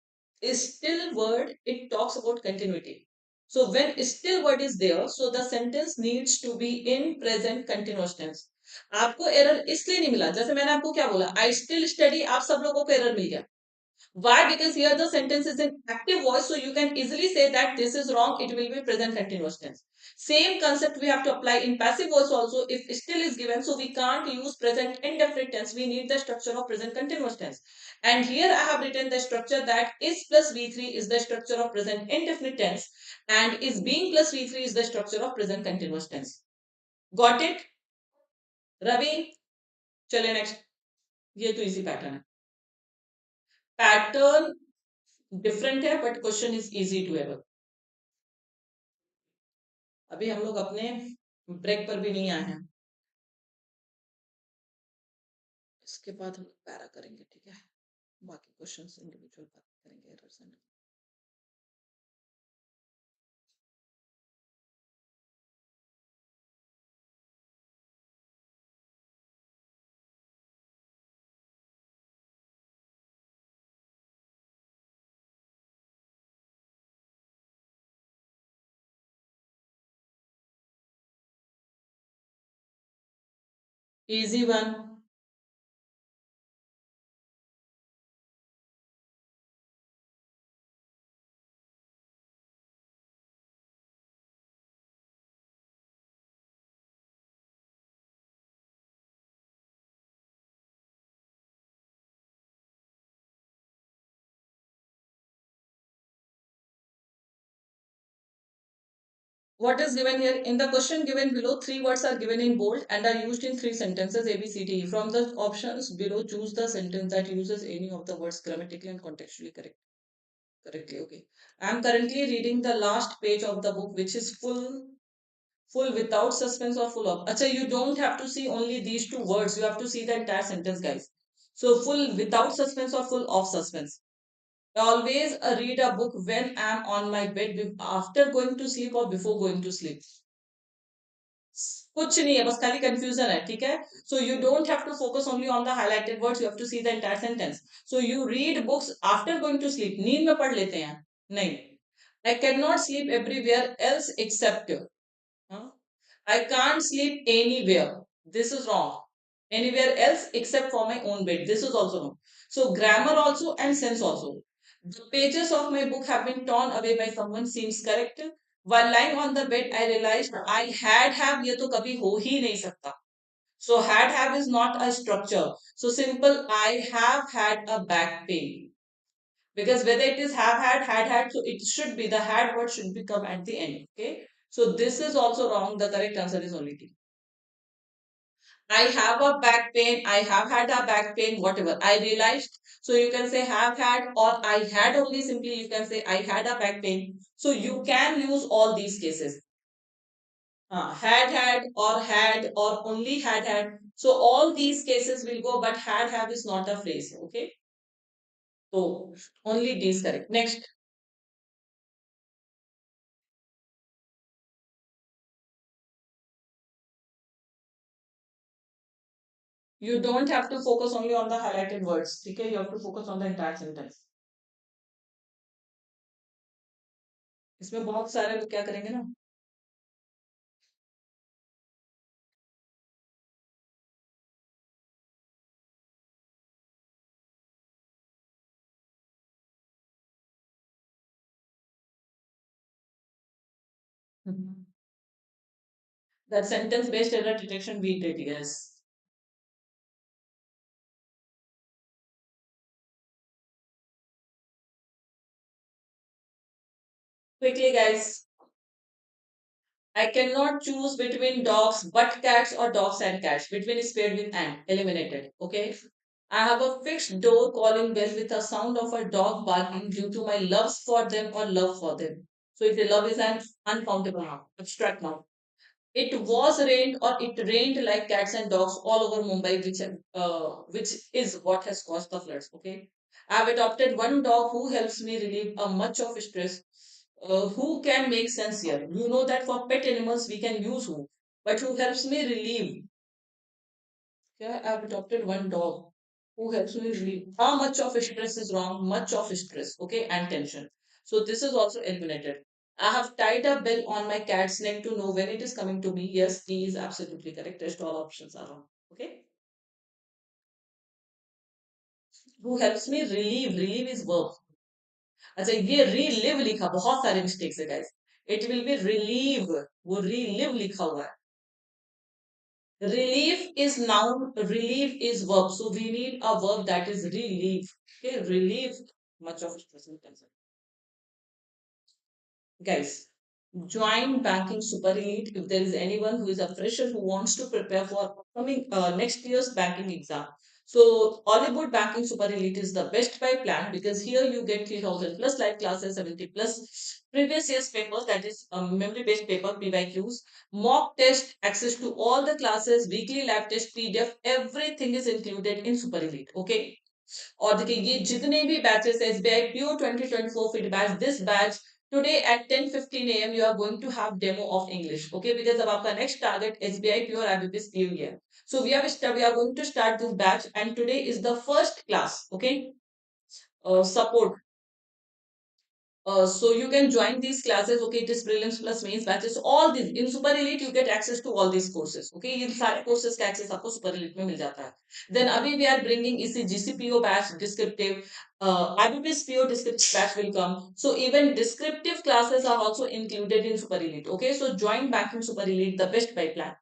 still word, it talks about continuity. So when still word is there, so the sentence needs to be in present continuous tense. आपको error इसलिए नहीं मिला, जैसे मैंने आपको क्या बोला, I still study, आप सब लोगों को error मिल गया. Why? Because here the sentence is in active voice, so you can easily say that this is wrong, it will be present continuous tense. Same concept we have to apply in passive voice also. If still is given, so we can't use present indefinite tense, we need the structure of present continuous tense. And here I have written the structure that is plus V3 is the structure of present indefinite tense and is being plus V3 is the structure of present continuous tense. Got it? Ravi? चले next. ये तो easy pattern है. Pattern different है but question is easy to ever. अभी हम लोग अपने break पर भी नहीं आए हैं. इसके बाद हम पैरा करेंगे, ठीक है? बाकी क्वेश्चंस इंडिविजुअल बात करेंगे. Easy one. What is given here? In the question given below, three words are given in bold and are used in three sentences A, B, C, D. E. From the options below, choose the sentence that uses any of the words grammatically and contextually correctly. Okay. I am currently reading the last page of the book, which is full without suspense or full of. Acha, you don't have to see only these two words. You have to see the entire sentence, guys. So full without suspense or full of suspense. I always read a book when I'm on my bed after going to sleep or before going to sleep. कुछ नहीं है बस खाली confusion है ठीक है so you don't have to focus only on the highlighted words you have to see the entire sentence so you read books after going to sleep नींद में पढ़ लेते हैं नहीं I cannot sleep everywhere else except huh? I can't sleep anywhere. This is wrong. Anywhere else except for my own bed. This is also wrong. So grammar also and sense also. The pages of my book have been torn away by someone seems correct. While lying on the bed, I realized I had have ये तो कभी हो ही नहीं सकता. So had have is not a structure. So simple I have had a back pain. Because whether it is have had, so it should be the had word should become at the end. Okay. So this is also wrong. The correct answer is only D. I have a back pain. I have had a back pain. Whatever. I realized. So you can say have had or I had only simply you can say I had a back pain. So you can use all these cases. Had or only had. So all these cases will go, but had have is not a phrase. Okay. So only D is correct. Next. You don't have to focus only on the highlighted words. Okay, you have to focus on the entire sentence. इसमें बहुत सारे लोग क्या करेंगे ना that sentence based error detection we did yes quickly guys I cannot choose between dogs but cats or dogs and cats between is paired with and eliminated okay I have a fixed door calling bell with a sound of a dog barking due to my love for them or love for them so if the love is an uncountable noun abstract noun. It was rained or it rained like cats and dogs all over Mumbai, which is what has caused the floods. Okay, I have adopted one dog who helps me relieve a much of stress. Who can make sense here? You know that for pet animals we can use who, but who helps me relieve? Yeah, I have adopted one dog who helps me relieve. How much of stress is wrong? Much of stress. Okay, and tension. So this is also eliminated. I have tied a bell on my cat's neck to know when it is coming to me. Yes, D is absolutely correct. Rest all options are wrong. Okay. Who helps me relieve? Relieve is verb. अच्छा ये relive लिखा बहुत सारे mistakes है guys. It will be relieve. वो relive लिखा हुआ है. Relief is noun, relief is verb. So we need a verb that is relieve. Okay, relieve much of present tense. Guys, join banking super elite if there is anyone who is a fresher who wants to prepare for upcoming next year's banking exam. So Oliveboard Banking Super Elite is the best by plan because here you get 3000 plus live classes, 70 plus previous year's papers, that is memory based paper, PYQs, mock test, access to all the classes, weekly lab test, PDF, everything is included in Super Elite. Okay. और देखिए ये जितने भी batches है SBI Pure 2024 fit batch this batch today at 10:15 a.m. you are going to have demo of English okay because अब आपका next target SBI Pure IBPS PU है so we are going to start this batch and today is the first class okay support So you can join these classes. Okay, it is prelims plus mains batches. All these in super elite you get access to all these courses. Okay, ये सारे courses का access आपको super elite में मिल जाता है. Then अभी we are bringing इसी GCPO batch descriptive, IBPS PO descriptive batch will come. So even descriptive classes are also included in super elite. Okay, so join banking super elite, the best pipeline.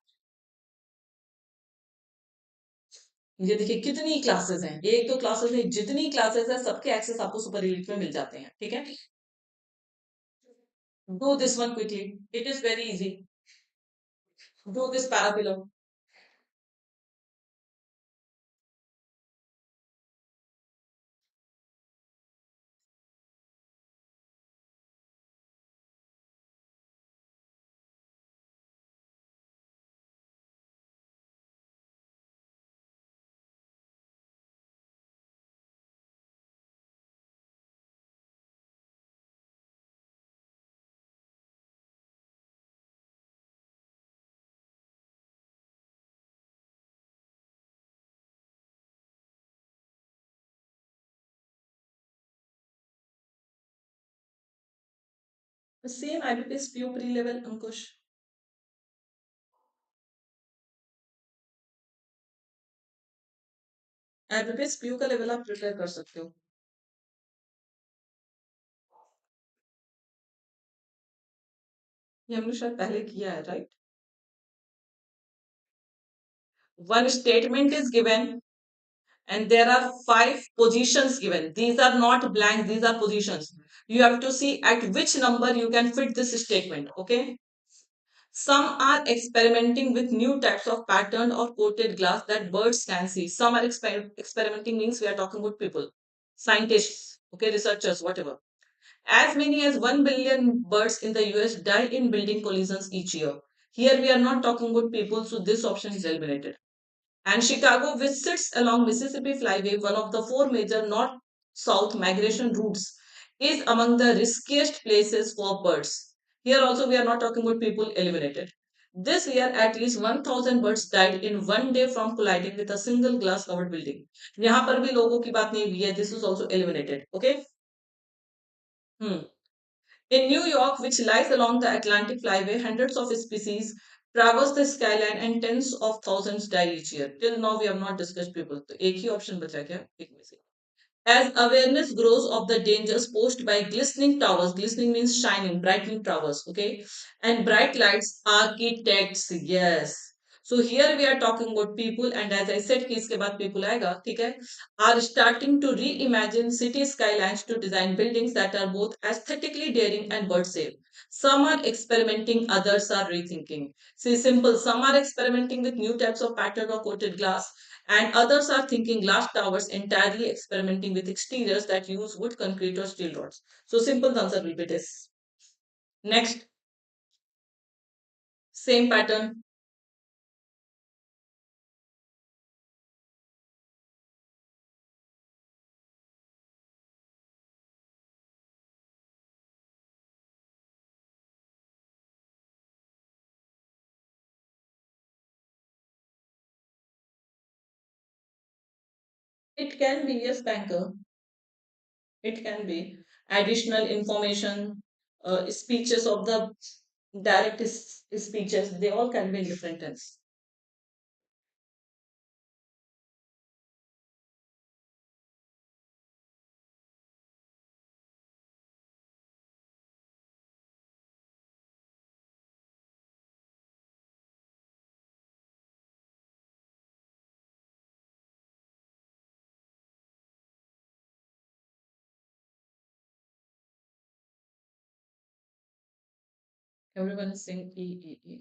ये देखिए कितनी classes हैं, एक दो classes नहीं, जितनी classes है सबके एक्सेस आपको सुपर एलिट में मिल जाते हैं. ठीक है, do this one quickly, it is very easy. Do this parapillar. The same IBPS PO pre-level, Ankush. IBPS PO का लेवल आप प्रिपेयर कर सकते हो. ये हमने शायद पहले किया है, right? One statement is given and there are 5 positions given. These are not blank, these are positions. You have to see at which number you can fit this statement. Okay. Some are experimenting with new types of patterned or coated glass that birds can see. Some are experimenting means we are talking about people, scientists, okay, researchers, whatever. As many as 1 billion birds in the US die in building collisions each year. Here we are not talking about people, so this option is eliminated. And Chicago, which sits along Mississippi Flyway, one of the 4 major north-south migration routes, is among the riskiest places for birds. Here also we are not talking about people, eliminated. This year, at least 1,000 birds died in one day from colliding with a single glass-covered building. यहाँ पर भी लोगों की बात नहीं हुई है. This is also eliminated. Okay. Hmm. In New York, which lies along the Atlantic Flyway, hundreds of species traverse the skyline and tens of thousands die each year. Till now, we have not discussed people. तो एक ही option बचा क्या? एक में से. As awareness grows of the dangers posed by glistening towers, glistening means shining, brightening towers, okay, and bright lights, architects, yes. So here we are talking about people, and as I said, कि इसके बाद people आएगा, ठीक है, are starting to reimagine city skylines to design buildings that are both aesthetically daring and bird safe. Some are experimenting, others are rethinking. See, simple. Some are experimenting with new types of patterned or coated glass, and others are thinking glass towers, entirely experimenting with exteriors that use wood, concrete, or steel rods. So simple answer will be this. Next, same pattern. It can be, yes, banker. It can be additional information, speeches of the direct speeches. They all can be in different tense. Everyone is saying E, E, E.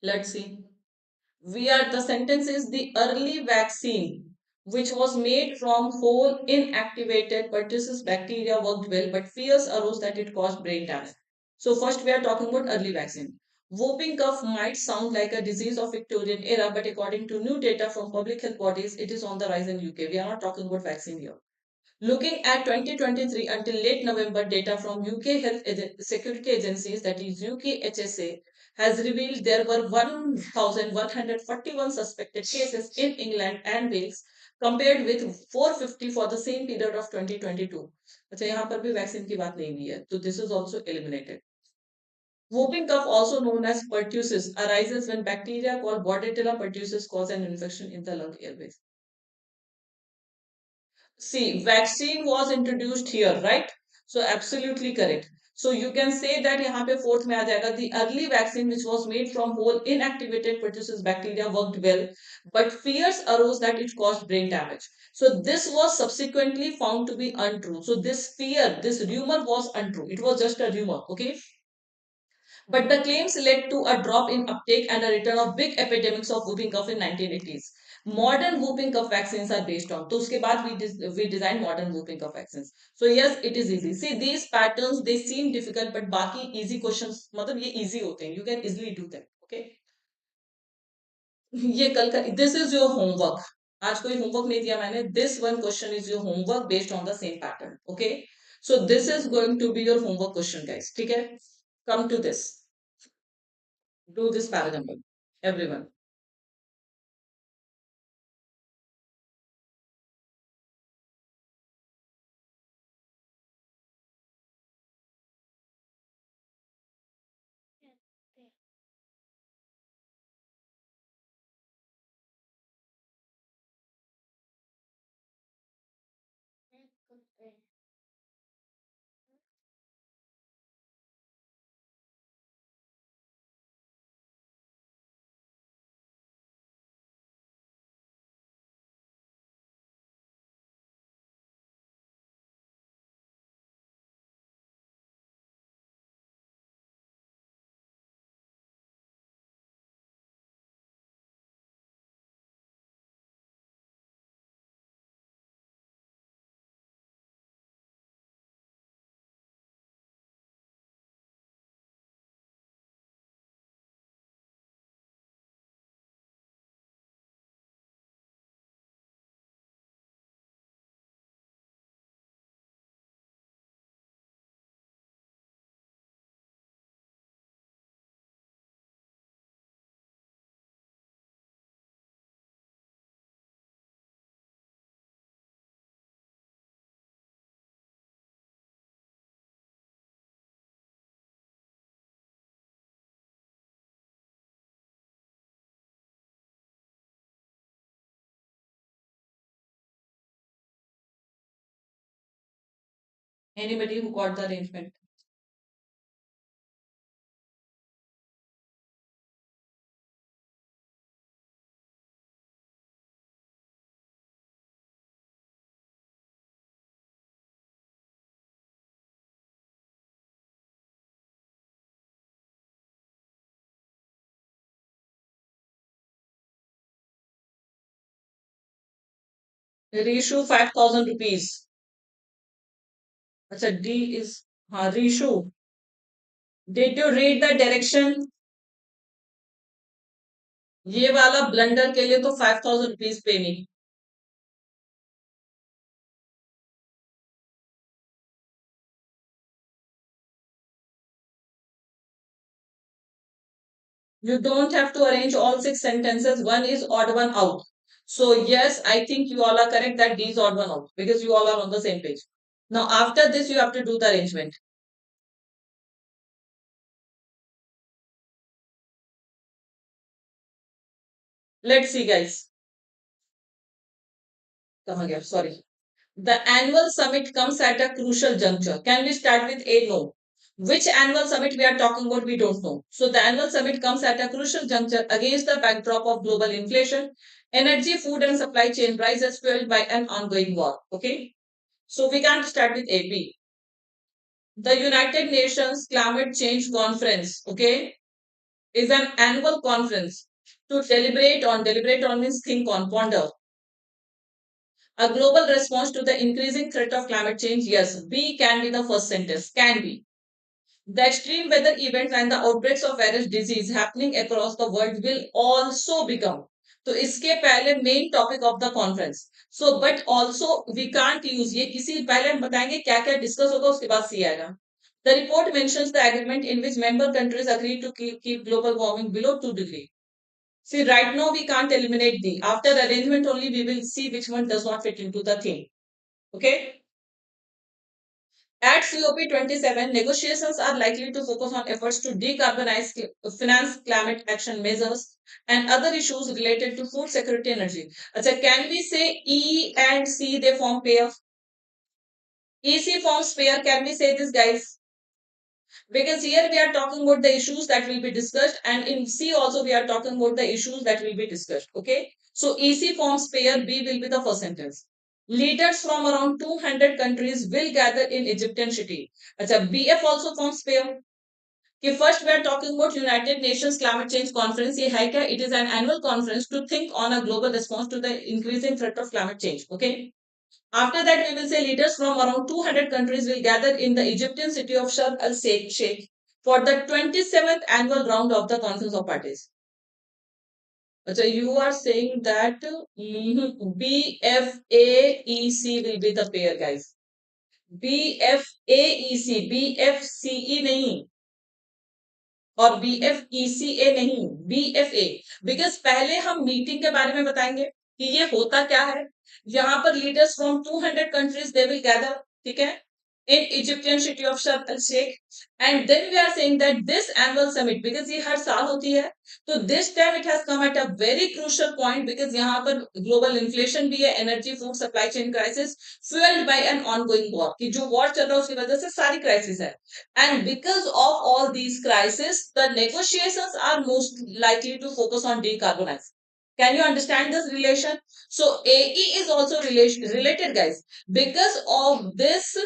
Let's see. We are the sentence is the early vaccine, which was made from whole inactivated pertussis bacteria worked well, but fears arose that it caused brain damage. So first we are talking about early vaccine. Whooping cough might sound like a disease of Victorian era, but according to new data from public health bodies, it is on the rise in UK. We are not talking about vaccine here. Looking at 2023 until late November data from UK Health Security Agencies, that is UKHSA, has revealed there were 1,141 suspected cases in England and Wales, compared with 450 for the same period of 2022. अच्छा, यहाँ पर भी vaccine की बात नहीं हुई है, तो this is also eliminated. Whooping cough, also known as pertussis, arises when bacteria called Bordetella pertussis cause an infection in the lung airways. See, vaccine was introduced here, right? So absolutely correct. So you can say that यहाँ पे fourth में आ जाएगा, the early vaccine which was made from whole inactivated pertussis bacteria worked well, but fears arose that it caused brain damage. So this was subsequently found to be untrue. So this fear, this rumor was untrue. It was just a rumor, okay? But the claims led to a drop in uptake and a return of big epidemics of whooping cough in 1980s. Modern whooping cough vaccines are based on. तो उसके बाद we designed modern whooping cough vaccines. So yes, it is easy. See, these patterns, they seem difficult, but बाकी easy questions मतलब ये easy होते हैं. You can easily do them. Okay? ये कल का this is your homework. आज कोई homework नहीं दिया मैंने. This one question is your homework based on the same pattern. Okay? So this is going to be your homework question, guys. ठीक है? Come to this. Do this paragraph, everyone. Anybody who got the arrangement? Reissue 5,000 rupees. अच्छा, D is हाँ reissue. Did you read the direction? ये वाला blunder के लिए तो 5,000 rupees पे नहीं. You don't have to arrange all six sentences. One is odd one out. So yes, I think you all are correct that D is odd one out because you all are on the same page. Now after this, you have to do the arrangement. Let's see, guys. कहाँ गया? Sorry. The annual summit comes at a crucial juncture. Can we start with A? No. Which annual summit we are talking about, we don't know. So the annual summit comes at a crucial juncture against the backdrop of global inflation, energy, food and supply chain prices fueled by an ongoing war. Okay. So we can't start with A. B. The United Nations Climate Change Conference, okay, is an annual conference to deliberate on means think on, ponder, a global response to the increasing threat of climate change. Yes, B can be the first sentence. Can be. The extreme weather events and the outbreaks of various disease happening across the world will also become. तो इसके पहले main topic of the conference. So but also we can't use ये इसी पहले हम बताएंगे क्या क्या डिस्कस होगा उसके बाद सी आएगा. The report mentions the agreement in which member countries agree to keep global warming below 2 degrees. See, right now we can't eliminate the. After arrangement only, we will see which one does not fit into the theme. Okay. At COP27, negotiations are likely to focus on efforts to decarbonize, finance climate action measures, and other issues related to food security energy. So, can we say E and C they form pair? EC forms pair. Can we say this, guys? Because here we are talking about the issues that will be discussed, and in C also we are talking about the issues that will be discussed. Okay. So EC forms pair. B will be the first sentence. Leaders from around 200 countries will gather in Egyptian city. अच्छा, BF also forms pair. कि first we are talking about United Nations Climate Change Conference. ये है क्या? It is an annual conference to think on a global response to the increasing threat of climate change. Okay. After that, we will say leaders from around 200 countries will gather in the Egyptian city of Sharm el Sheikh for the 27th annual round of the Conference of Parties. So you are saying that BFAEC will be the pair, guys. BFAEC, BFCE नहीं और BFECA नहीं, BFA, because पहले हम meeting के बारे में बताएंगे कि ये होता क्या है. यहाँ पर leaders from 200 countries they will gather, ठीक है, in Egyptian city of Sharm el Sheikh, and then we are saying that this annual summit, because ये हर साल होती है, तो this time it has come at a very crucial point because यहाँ पर global inflation भी है, energy, food supply chain crisis fueled by an ongoing war, कि जो war चल रहा है उसकी वजह से सारी crisis है. And because of all these crises, the negotiations are most likely to focus on decarbonizing. Can you understand this relation? So AE is also related, guys. Because of this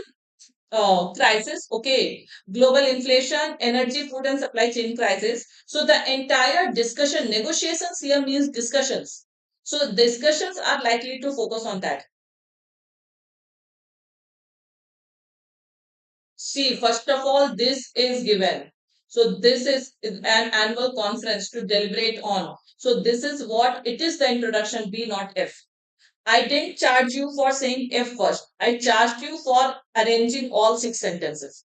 crisis, okay, global inflation, energy, food, and supply chain crisis. So the entire discussion, negotiations here means discussions. So discussions are likely to focus on that. See, first of all, this is given. So this is an annual conference to deliberate on. So this is what it is, the introduction, B, not F. I didn't charge you for saying F first. I charged you for arranging all 6 sentences.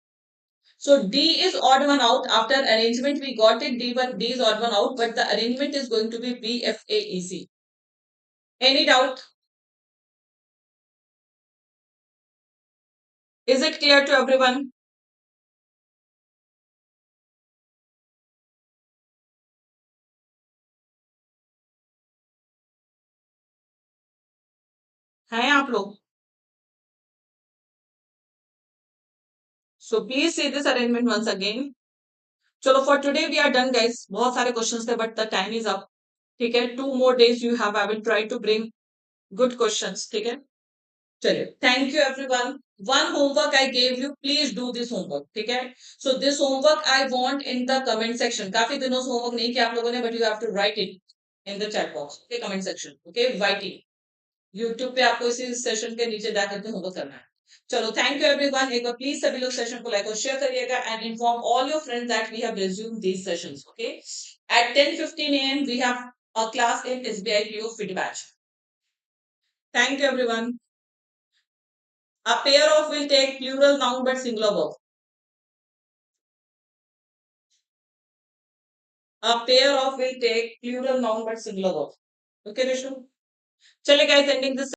So D is odd one out. After arrangement, we got it. D is odd one out, but the arrangement is going to be B, F, A, E, C. Any doubt? Is it clear to everyone? हैं आप लोग? So please see this arrangement once again. चलो for today we are done, guys. बहुत सारे questions थे, but the time is up. ठीक है, 2 more days you have. I will try to bring good questions. ठीक है, चलिए. Thank you everyone. One homework I gave you. Please do this homework. ठीक है. So this homework I want in the comment section. काफी दिनों से homework नहीं किया आप लोगों ने, but you have to write it in the chat box. Okay, comment section. Okay, write it. YouTube पे आपको इसी सेशन के नीचे जाकर के होमवर्क करना है. चलो, थैंक यू एवरीवन. एक बार प्लीज सभी लोग सेशन को लाइक और शेयर करिएगा and inform all your friends that we have resume these sessions. Okay, at 10:15 AM we have a class in SBI PO Fit Batch. Thank you everyone. A pair of will take plural noun but singular verb. A pair of will take plural noun but singular verb. Okay, Rishu. चले guys, ending this